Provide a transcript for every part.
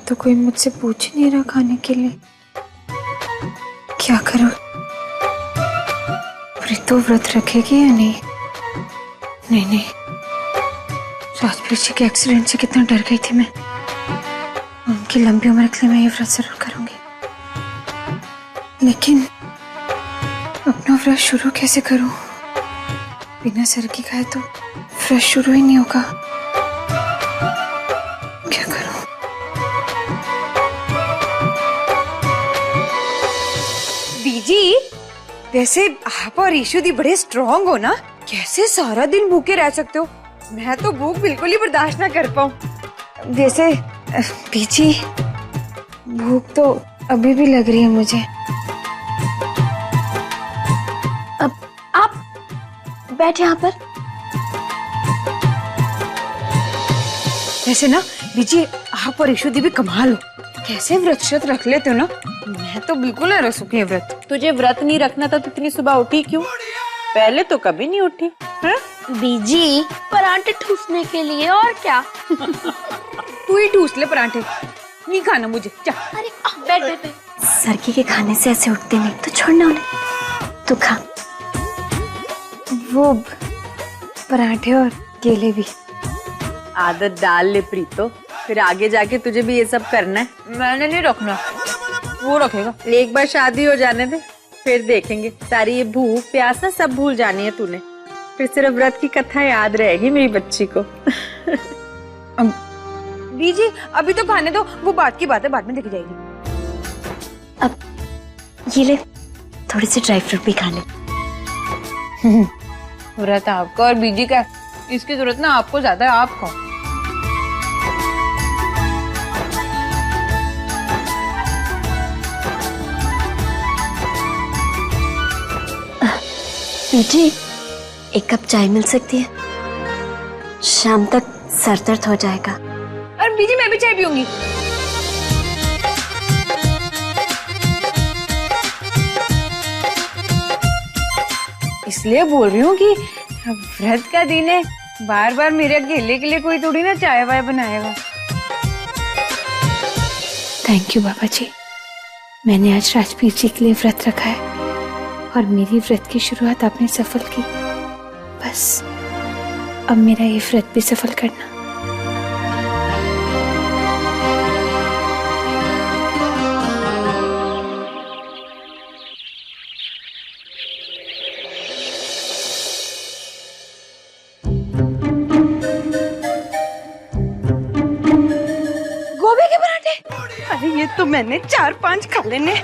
तो कोई मुझसे पूछ नहीं रहा खाने के लिए, क्या करूं? प्रीतो व्रत रखेगी या नहीं? नहीं, राजवीर जी के एक्सीडेंट से कितना डर गई थी मैं। उनकी लंबी उम्र के लिए मैं ये व्रत जरूर करूंगी, लेकिन अपना व्रत शुरू कैसे करूं? बिना सर की खाए तो व्रत शुरू ही नहीं होगा। क्या करूं? बीजी, वैसे आप और ईशु दी बड़े स्ट्रॉन्ग हो ना, कैसे सारा दिन भूखे रह सकते हो? मैं तो भूख बिल्कुल ही बर्दाश्त ना कर पाऊं। वैसे बीजी, भूख तो अभी भी लग रही है मुझे। अब आप बैठ यहाँ पर। वैसे ना बीजी, आप और ईशु दी भी कमाल हो, कैसे व्रत श्रत रख लेते हो ना। मैं तो बिल्कुल ना रख सकी व्रत। तुझे व्रत नहीं रखना था तो इतनी सुबह उठी क्यों? पहले तो कभी नहीं उठी है? बीजी, पराठे ठूसने के लिए, और क्या। तू ही ठूस ले पराठे, नहीं खाना मुझे। जा। अरे बैठ। सरकी के खाने से ऐसे उठते नहीं, तो छोड़ना उन्हें, तू खा। वो पराठे और केले भी। आदत डाल ले प्रीतो, फिर आगे जाके तुझे भी ये सब करना है। मैंने नहीं रखना, वो रखेगा। एक बार शादी हो जाने दे, फिर देखेंगे। सारी ये भूख प्यास ना सब भूल जानी है तूने, फिर सिर्फ व्रत की कथा याद रहेगी मेरी बच्ची को। बीजी, अभी तो खाने दो, वो बात की बात है, बाद में देखी जाएगी। अब ये ले, थोड़ी सी ड्राई फ्रूट भी खा ले। व्रत आपका और बीजी का, इसकी जरूरत ना आपको ज्यादा है, आप खाओ। बीजी, एक कप चाय मिल सकती है? शाम तक सर दर्द हो जाएगा। और बीजी, मैं भी चाय पीऊंगी। इसलिए बोल रही हूँ कि व्रत का दिन है, बार बार मेरे अकेले के लिए कोई थोड़ी ना चाय वाय बनाएगा। थैंक यू बाबा जी, मैंने आज राजवीर जी के लिए व्रत रखा है और मेरी व्रत की शुरुआत आपने सफल की। बस अब मेरा ये व्रत भी सफल करना। गोभी के पराठे? अरे ये तो मैंने 4-5 खा लेने।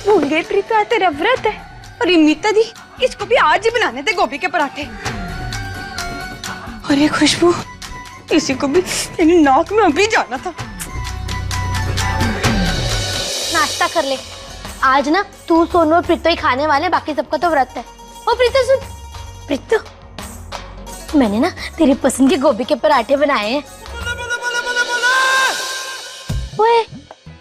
भूल गई प्रीता, तेरा व्रत है। और मीता दी, इसको भी आज ही बनाने थे गोभी के पराठे। और ये खुशबू, इसी को भी तेरी नाक में अभी जाना था। नाश्ता कर ले, आज ना तू, सोनू और प्रीतो ही खाने वाले, बाकी सबका तो व्रत है। ओ प्रीतो सुन, प्रीतो मैंने ना तेरी पसंद के गोभी के पराठे बनाए हैं। ओए,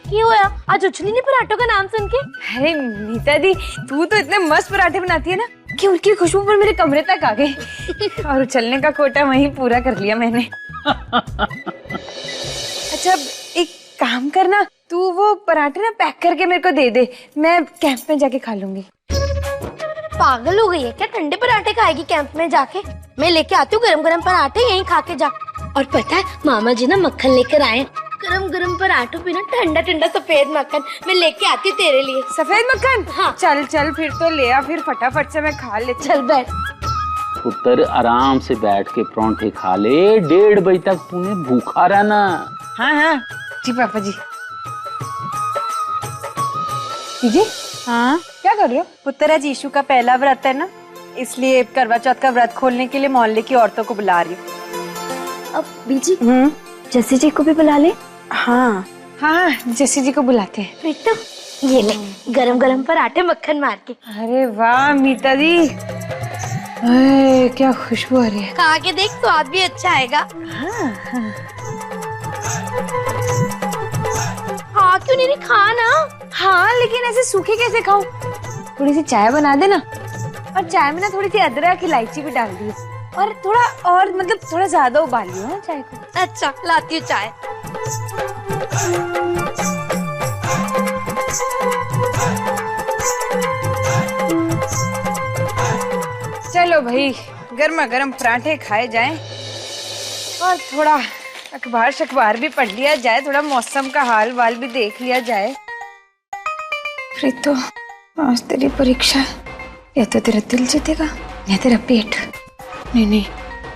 क्या हुआ? आज उछली नहीं पराठों का नाम सुन के? अरे मीता दी, तू तो इतने मस्त पराठे बनाती है ना कि उनकी खुशबू पर मेरे कमरे तक आ गई। और उछलने का कोटा वहीं पूरा कर लिया मैंने। अच्छा, एक काम करना, तू वो पराठे ना पैक करके मेरे को दे दे, मैं कैंप में जाके खा लूंगी। पागल हो गई है क्या? ठंडे पराठे खाएगी कैंप में जाके? मैं लेके आती हूँ गरम गरम पराठे, यहीं खा के जा। और पता है मामा जी ना मक्खन लेकर आए, गरम गरम पराठों पे ना ठंडा ठंडा सफेद मक्खन, मैं लेके आती हूँ तेरे लिए। सफेद मक्खन? हाँ। चल चल फिर तो ले आ, फिर फटाफट से मैं खा लेती। चल बैठ। पुत्र आराम से बैठ के परांठे खा ले, 1:30 बजे तक तूने भूखा रहना। हाँ हाँ जी पापा जी। जी हाँ क्या कर रहे हो? पुत्र, आज ईशु का पहला व्रत है ना, इसलिए करवा चौथ का व्रत खोलने के लिए मोहल्ले की औरतों को बुला रही हूँ। अब बीजी, जैसी जी को भी बुला ले। हाँ हाँ, जैसी जी को बुलाते हैं। प्रीतो, ये ले गरम गरम पराठे मक्खन मार के। अरे वाह मीता दी, अरे क्या खुशबू आ रही है। खा के देख, स्वाद भी अच्छा आएगा। हाँ क्यों नहीं, खाना। हाँ लेकिन ऐसे सूखे कैसे खाऊं? थोड़ी सी चाय बना देना, और चाय में ना थोड़ी सी अदरक इलायची भी डाल दी, और थोड़ा और मतलब थोड़ा ज्यादा उबालियो ना चाय को। अच्छा लाती हूँ चाय। चलो भाई गर्मा गर्म पराठे खाए जाएं और थोड़ा अखबार भी पढ़ लिया जाए, थोड़ा मौसम का हाल वाल भी देख लिया जाए। प्रीतो, आज तेरी परीक्षा है, या तो तेरा दिल जीतेगा या तेरा पेट। नहीं नहीं,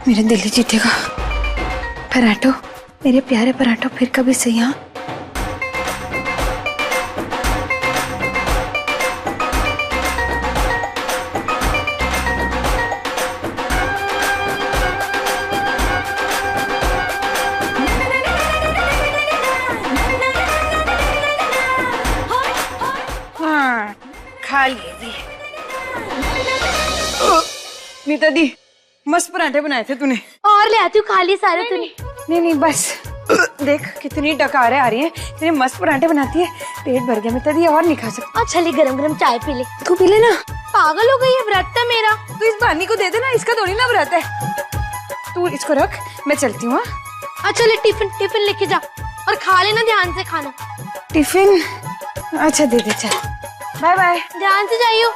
मेरा दिल ही जीतेगा। पराठो, मेरे प्यारे पराठो, फिर कभी सही। हाँ हाँ खा लिए जी। नीता दी मस्त पराठे बनाए थे तूने। और ले आती हूँ, खा लिए सारे तूने। नहीं नहीं बस देख कितनी डकारें आ रही हैं, इतने मस्त पराठे बनाती है, पेट भर गया नीता दी, और नहीं खा सकती। और चलिए गरम गरम चाय पी ले। तू पी ले ना। पागल हो गई है, व्रत है मेरा। तू इस बानी को दे देना, इसका थोड़ी ना व्रत है। तू इसको रख, मैं चलती हूँ। अच्छा ले टिफिन टिफिन लेके जा और खा लेना, ध्यान से खाना। टिफिन अच्छा दे दे, चल बाय बाय। ध्यान से जाइयो।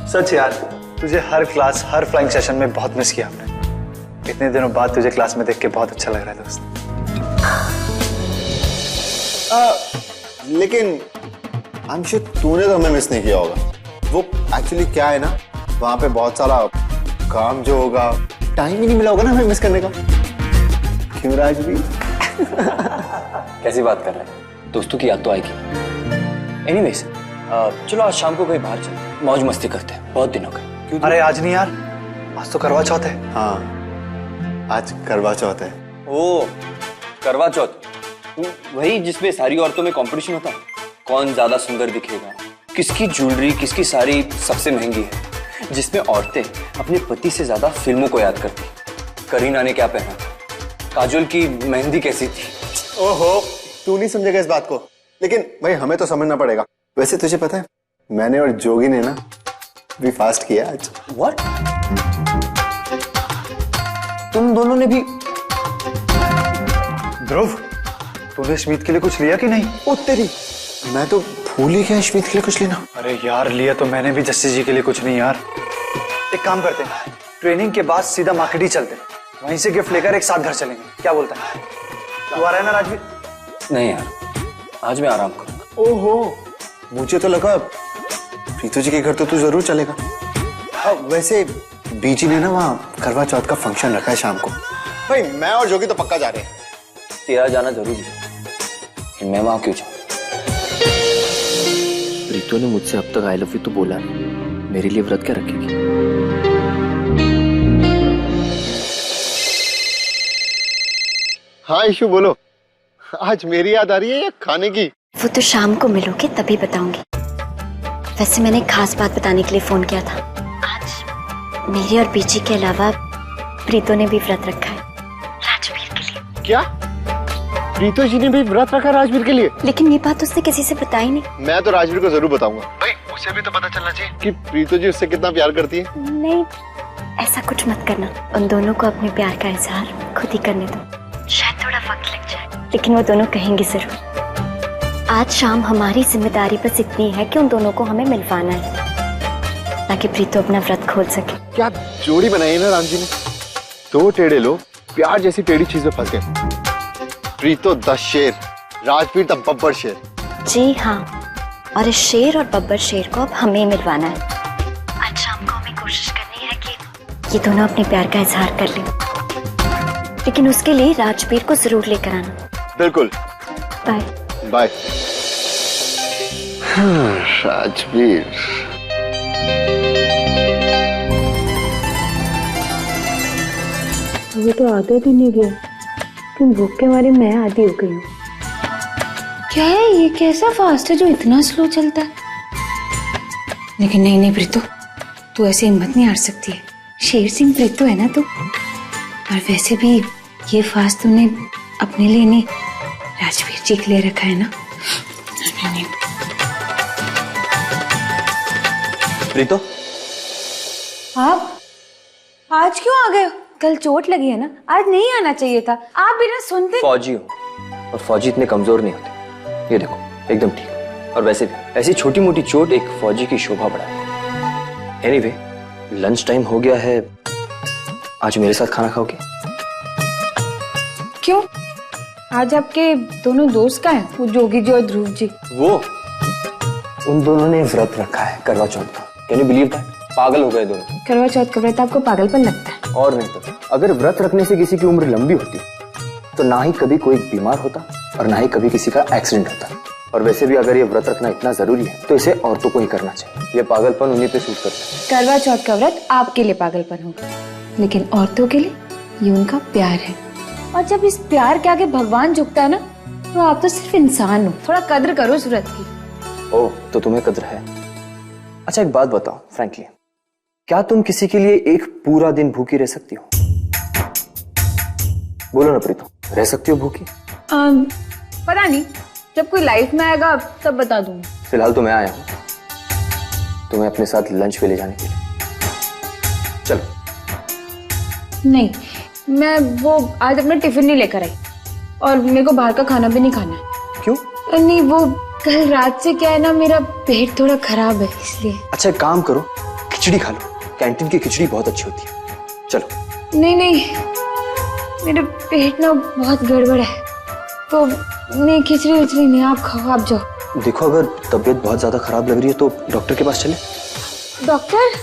सच यार, तुझे हर क्लास हर फ्लाइंग सेशन में बहुत मिस किया हमने। इतने दिनों बाद तुझे क्लास में देख के बहुत अच्छा लग रहा है दोस्त। लेकिन आई एम श्योर तूने तो हमें मिस नहीं किया होगा। वो एक्चुअली क्या है ना, वहां पे बहुत सारा काम जो होगा, टाइम ही नहीं मिला होगा ना हमें मिस करने का। क्यों राजवीर? कैसी बात कर रहे हैं, दोस्तों की याद तो आएगी। एनीवेज चलो आज शाम को कहीं बाहर चलते, मौज मस्ती करते हैं, बहुत दिन हो गए। अरे आज नहीं यार, आज तो करवा चौथ है। हाँ आज करवा चौथ है। ओ करवा चौथ, वही जिसमें सारी औरतों में कंपटीशन होता है, कौन ज्यादा सुंदर दिखेगा, किसकी ज्वेलरी किसकी साड़ी सबसे महंगी है, जिसमें औरतें अपने पति से ज्यादा फिल्मों को याद करती। करीना ने क्या पहना, काजोल की मेहंदी कैसी थी। ओहो तू नहीं समझेगा इस बात को, लेकिन भाई हमें तो समझना पड़ेगा। वैसे तुझे पता है मैंने और जोगी ने ना भी फास्ट किया आज। व्हाट? तुम दोनों ने भी? ध्रुव, तूने स्मित के लिए कुछ लिया कि नहीं? ओ तेरी, मैं तो भूल ही गया स्मित के लिए कुछ लेना। अरे यार लिया तो मैंने भी जस्सी जी के लिए कुछ नहीं यार। एक काम करते हैं, ट्रेनिंग के बाद सीधा मार्केट ही चलते हैं, वहीं से गिफ्ट लेकर एक साथ घर चलेंगे, क्या बोलता है? तू आ रहा है ना राजवीर? नहीं यार, आज मैं आराम करूंगा। ओहो मुझे तो लगा प्रीतो जी के घर तो तू जरूर चलेगा। वैसे बीजी ने ना वहाँ करवा चौथ का फंक्शन रखा है शाम को। भाई मैं और जोगी तो पक्का जा रहे हैं। तेरा जाना जरूरी है, मैं वहां क्यों जाऊं? प्रीतो ने मुझसे अब तक आई लव यू तो बोला नहीं, मेरे लिए व्रत क्या रखेगी? हाँ ईशु बोलो, आज मेरी याद आ रही है या खाने की? वो तो शाम को मिलोगे तभी बताऊंगी। वैसे मैंने खास बात बताने के लिए फोन किया था। आज मेरी और बीजी के अलावा प्रीतो ने भी व्रत रखा है राजवीर के लिए। क्या प्रीतो जी ने भी व्रत रखा राजवीर के लिए? लेकिन ये बात उसने किसी से बताई नहीं। मैं तो राजवीर को जरूर बताऊंगा। भाई उसे भी तो पता चलना चाहिए कि प्रीतो जी उससे कितना प्यार करती है। नहीं ऐसा कुछ मत करना, उन दोनों को अपने प्यार का इजहार खुद ही करने दो। शायद थोड़ा वक्त लग जाए, लेकिन वो दोनों कहेंगे जरूर। आज शाम हमारी जिम्मेदारी बस इतनी है कि उन दोनों को हमें मिलवाना है, ताकि प्रीतो अपना व्रत खोल सके। क्या जोड़ी बनाई है ना राम जी ने। दो टेढ़े लोग प्यार जैसी टेढ़ी चीज में फंस गए। प्रीतो 10 शेर, राजवीर द बब्बर शेर। जी हाँ, और इस शेर और बब्बर शेर को अब हमें मिलवाना है। आज शाम को हमें कोशिश करनी है कि ये दोनों अपने प्यार का इजहार कर लें, लेकिन उसके लिए राजवीर को जरूर लेकर आना। बिल्कुल। Bye bye. राजवीर वो तो आधा दिन नहीं गया, तुम भूख के मारे मैं आधी हो गई हूँ। क्या है ये, कैसा फास्ट है जो इतना स्लो चलता है? लेकिन नहीं नहीं प्रीतो, तू ऐसे हिम्मत नहीं हार सकती है। शेर सिंह प्रीतो है ना तू। और वैसे भी ये फास्ट तूने अपने लिए नहीं राजवीर जी के लिए रखा है ना। नहीं। प्रीतो, आप आज क्यों आ गए हो? कल चोट लगी है ना, आज नहीं आना चाहिए था। आप बिना सुनते। फौजी हो और फौजी इतने कमजोर नहीं होते। ये देखो एकदम ठीक। और वैसे भी ऐसी छोटी मोटी चोट एक फौजी की शोभा बढ़ाती है। एनीवे, लंच टाइम हो गया है, आज मेरे साथ खाना खाओगे? क्यों? आज आपके दोनों दोस्त का है, वो जोगी जी और ध्रुव जी। वो उन दोनों ने व्रत रखा है करवा चौथ का। Can you believe that? पागल हो गए दोनों। करवा चौथ का व्रत आपको पागलपन लगता है? और नहीं तो, अगर व्रत रखने से किसी की उम्र लंबी होती तो ना ही कभी कोई बीमार होता और ना ही कभी किसी का एक्सीडेंट होता। और वैसे भी अगर ये व्रत रखना इतना जरूरी है तो इसे औरतों को ही करना चाहिए। ये पागलपन उन्हीं पे सूट करता है। करवा चौथ का व्रत आपके लिए पागलपन होगा, लेकिन औरतों के लिए ये उनका प्यार है। और जब इस प्यार के आगे भगवान झुकता है ना, तो आप तो सिर्फ इंसान हो। थोड़ा कद्र करो इस व्रत की। ओह, तो तुम्हें कद्र है। अच्छा एक बात बताओ फ्रैंकली, क्या तुम किसी के लिए एक पूरा दिन भूखी रह सकती हो? बोलो ना प्रीतो, रह सकती हो भूखी? पता नहीं, जब कोई लाइफ में आएगा तब बता दूंगी। फिलहाल तो मैं आया हूं तुम्हें अपने साथ लंच पे ले जाने के लिए। चलो। नहीं, मैं वो आज अपना टिफिन नहीं लेकर आई और मेरे को बाहर का खाना भी नहीं खाना है। क्यों? नहीं, वो कल रात से क्या है ना, मेरा पेट थोड़ा खराब है इसलिए। अच्छा एक काम करो, खिचड़ी खा लो, कैंटीन की खिचड़ी बहुत अच्छी होती है। चलो। नहीं नहीं, मेरा पेट ना बहुत गड़बड़ है, तो नहीं खिचड़ी विचड़ी नहीं, आप खाओ, आप जाओ। देखो अगर तबीयत बहुत ज्यादा खराब लग रही है तो डॉक्टर के पास चले। डॉक्टर?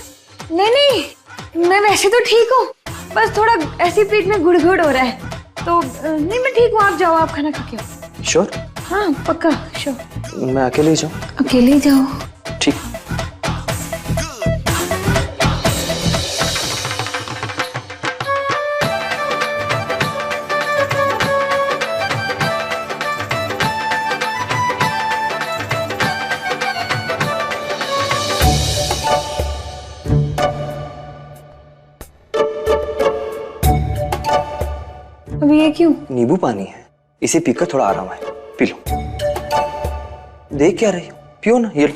नहीं नहीं, मैं वैसे तो ठीक हूँ, बस थोड़ा ऐसे पेट में गुड़गुड़ हो रहा है, तो नहीं मैं ठीक हूँ, आप जाओ, आप खाना खा के आओ। श्योर? हाँ पक्का श्योर। मैं अकेले ही जाऊँ? अकेले ही जाओ। ठीक। अभी ये क्यों? नींबू पानी है, इसे पीकर थोड़ा आराम आए। P low. देख क्या रही हो, पियो ना, ये लो।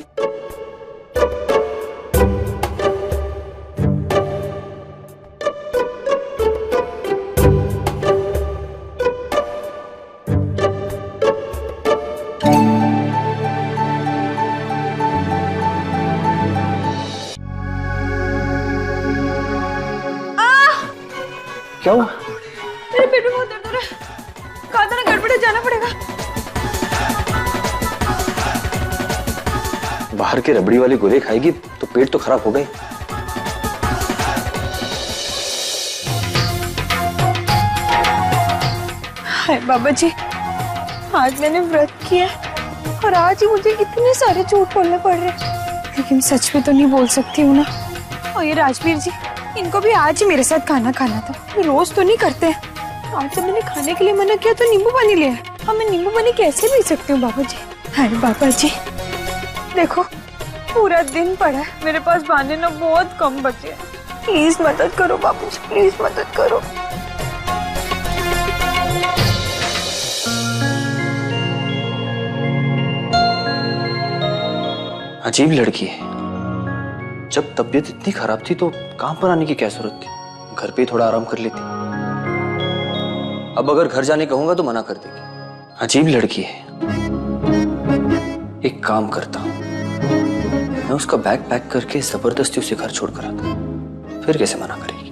क्या हुआ? मेरे पेट में बहुत दर्द हो रहा है, कहा था ना गड़बड़, जाना पड़ेगा। बाहर के रबड़ी वाली गोली खाएगी तो पेट तो खराब हो गए। हाय बाबा जी, आज मैंने व्रत किया और आज ही मुझे इतने सारे झूठ बोलने पड़ रहे हैं, लेकिन सच भी तो नहीं बोल सकती हूँ ना। और ये राजवीर जी, इनको भी आज ही मेरे साथ खाना खाना था, ये रोज तो नहीं करते। आज जब मैंने खाने के लिए मना किया तो नींबू पानी लिया। अब मैं नींबू पानी कैसे पी सकती हूँ बाबा जी? अरे बाबा जी देखो, पूरा दिन पड़ा है, मेरे पास बहाने ना बहुत कम बचे हैं। प्लीज मदद करो बाबू जी, प्लीज मदद करो। अजीब लड़की है, जब तबीयत इतनी खराब थी तो काम पर आने की क्या जरूरत थी? घर पे ही थोड़ा आराम कर लेती। अब अगर घर जाने कहूंगा तो मना कर देगी। अजीब लड़की है। एक काम करता हूं, मैं उसका बैग पैक करके जबरदस्ती उसे घर छोड़कर आता, फिर कैसे मना करेगी?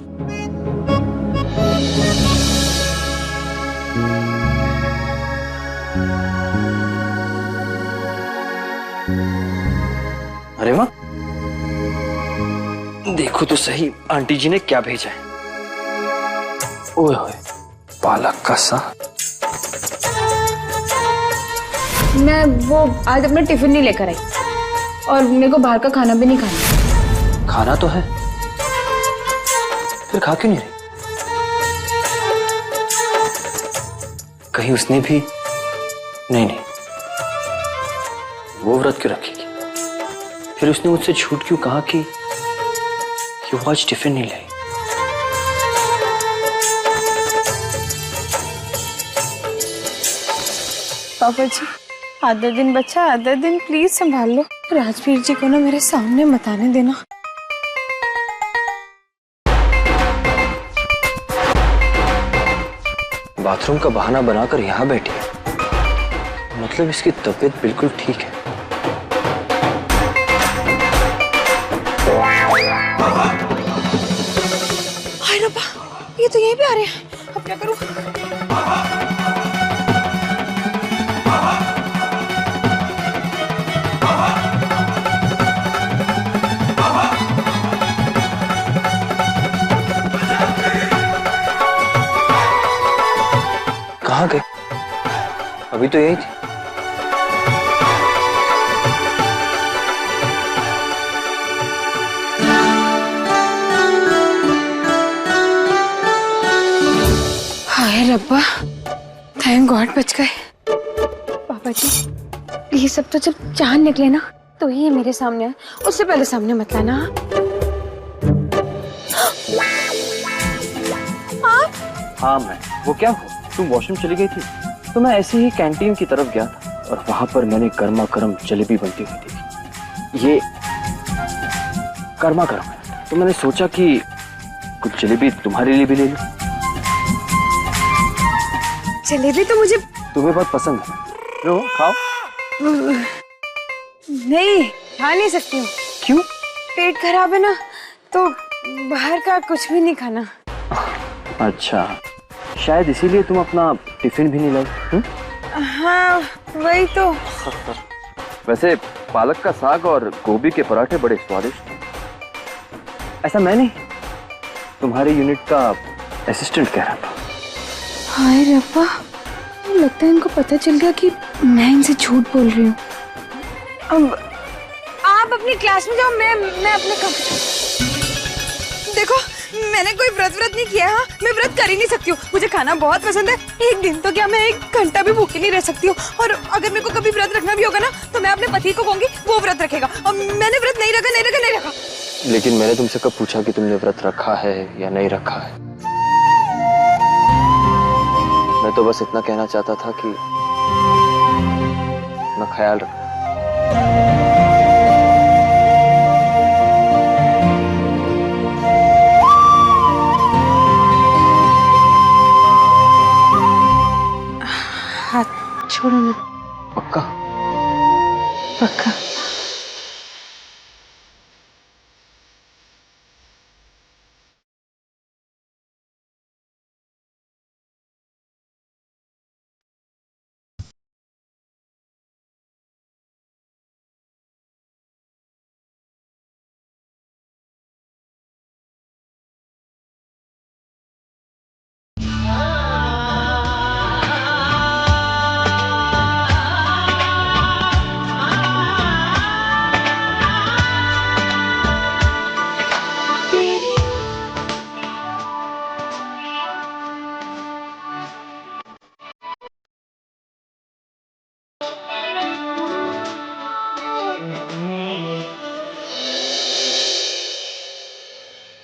अरे वाह, देखो तो सही आंटी जी ने क्या भेजा है। ओए होए, पालक का साग। मैं वो आज अपना टिफिन नहीं लेकर आई और मेरे को बाहर का खाना भी नहीं खाना। खाना तो है, फिर खा क्यों नहीं रही? कहीं उसने भी नहीं, वो व्रत क्यों रखेगी? फिर उसने मुझसे झूठ क्यों कहा कि वो आज टिफिन नहीं लाई? पापा जी, आधा दिन बच्चा, आधा दिन, प्लीज संभाल लो। राजवीर जी को ना मेरे सामने मत आने देना। बाथरूम का बहाना बनाकर यहाँ बैठी है, मतलब इसकी तबीयत बिल्कुल ठीक है। हाय रब्बा, ये तो यहीं पे आ रहे हैं। अब क्या करूं? कहाँ गए? अभी तो यही थी। हाय रब्बा, थैंक गॉड बच गए। पापा जी, ये सब तो जब चांद निकले ना तो ही ये मेरे सामने है, उससे पहले सामने मत लाना। हाँ मैं, वो क्या हुआ? तुम वॉशरूम चली गई थी तो मैं ऐसे ही कैंटीन की तरफ गया था और वहां पर मैंने गर्मा गर्म जलेबी बनती हुई देखी। ये गर्मा गर्म है तो मैंने सोचा कि कुछ जलेबी तुम्हारे लिए भी ले लूं। जलेबी तो मुझे तुम्हें बहुत पसंद है, लो खाओ। नहीं, खा नहीं सकती हूँ। क्यों? पेट खराब है ना, तो बाहर का कुछ भी नहीं खाना। अच्छा, शायद इसीलिए तुम अपना टिफिन भी नहीं लाई। हाँ वही तो। वैसे पालक का साग और गोभी के पराठे बड़े स्वादिष्ट हैं। ऐसा मैं नहीं, तुम्हारे यूनिट का असिस्टेंट कह रहा था। हाय रब्बा, लगता है इनको पता चल गया कि मैं इनसे झूठ बोल रही हूँ। अब आप अपनी क्लास में जाओ, मैं अपने काम। देखो, मैंने कोई व्रत नहीं किया है। मैं व्रत कर ही नहीं सकती हूँ। मुझे खाना बहुत पसंद है। एक दिन तो क्या, मैं 1 घंटा भी भूखी नहीं रह सकती हूँ। और अगर मेरे को कभी व्रत रखना भी होगा ना तो मैं अपने पति को कहूंगी, वो व्रत रखेगा। और मैंने व्रत नहीं रखा। लेकिन मैंने तुमसे कब पूछा कि तुमने व्रत रखा है या नहीं रखा है? मैं तो बस इतना कहना चाहता था कि अपना ख्याल रखना। हाथ छोड़ो ना। पक्का? पक्का।